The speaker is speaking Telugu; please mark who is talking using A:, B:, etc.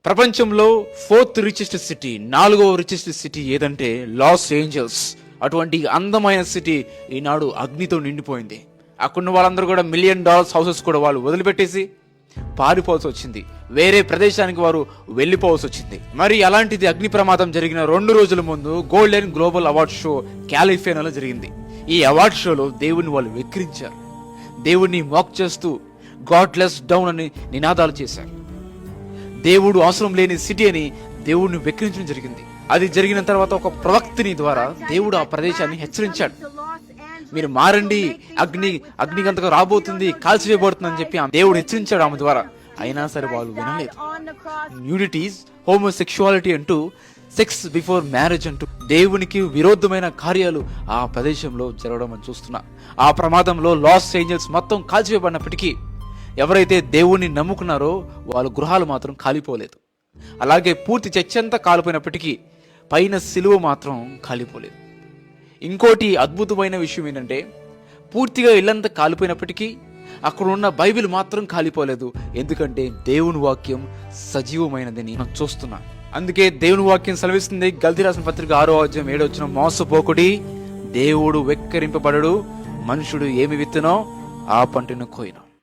A: ప్రపంచంలో 4th రిచెస్ట్ సిటీ, 4వ రిచెస్ట్ సిటీ ఏదంటే లాస్ ఏంజల్స్. అటువంటి అందమైన సిటీ ఈనాడు అగ్నితో నిండిపోయింది. అక్కడున్న వాళ్ళందరూ కూడా $1 మిలియన్ హౌసెస్ కూడా వాళ్ళు వదిలిపెట్టేసి పారిపోవాల్సి వచ్చింది. వేరే ప్రదేశానికి వారు వెళ్ళిపోవాల్సి వచ్చింది. మరి అలాంటిది అగ్ని ప్రమాదం జరిగిన 2 రోజుల ముందు గోల్డెన్ గ్లోబల్ అవార్డ్ షో కాలిఫోర్నియాలో జరిగింది. ఈ అవార్డ్ షోలో దేవుని వాళ్ళు వెక్కిరించారు. దేవుణ్ణి మాక్ చేస్తూ గాడ్ లెస్ డౌన్ అని నినాదాలు చేశారు. దేవుడు అవసరం లేని సిటీ అని దేవుడిని వెక్కిరించడం జరిగింది. అది జరిగిన తర్వాత ఒక ప్రవక్తని ద్వారా దేవుడు ఆ ప్రదేశాన్ని హెచ్చరించాడు. మీరు మారండి, అగ్నిగంతకు రాబోతుంది, కాల్చివేయబడుతుంది అని చెప్పి దేవుడు హెచ్చరించాడు ఆమె ద్వారా. అయినా సరే వాళ్ళు వినలేదు. న్యూడిటీస్, హోమోసెక్షువాలిటీ అంటూ, సెక్స్ బిఫోర్ మ్యారేజ్ అంటూ దేవునికి విరోధమైన కార్యాలు ఆ ప్రదేశంలో జరగడం అని చూస్తున్నా. ఆ ప్రమాదంలో లాస్ ఏంజల్స్ మొత్తం కాల్చివేయబడినప్పటికీ ఎవరైతే దేవుణ్ణి నమ్ముకున్నారో వాళ్ళ గృహాలు మాత్రం కాలిపోలేదు. అలాగే పూర్తి చర్చ్ అంతా కాలిపోయినప్పటికీ పైన సిలువ మాత్రం కాలిపోలేదు. ఇంకోటి అద్భుతమైన విషయం ఏంటంటే, పూర్తిగా ఇల్లంతా కాలిపోయినప్పటికీ అక్కడ ఉన్న బైబిల్ మాత్రం కాలిపోలేదు. ఎందుకంటే దేవుని వాక్యం సజీవమైనదని మనం చూస్తున్నాం. అందుకే దేవుని వాక్యం సెలవిస్తుంది, గల్తీ రాసిన పత్రిక 6వ అధ్యాయం 7వ వచనం, మోసపోకుడి, దేవుడు వెక్కరింపబడడు, మనుషుడు ఏమి విత్తునో ఆ పంటను కోయిన.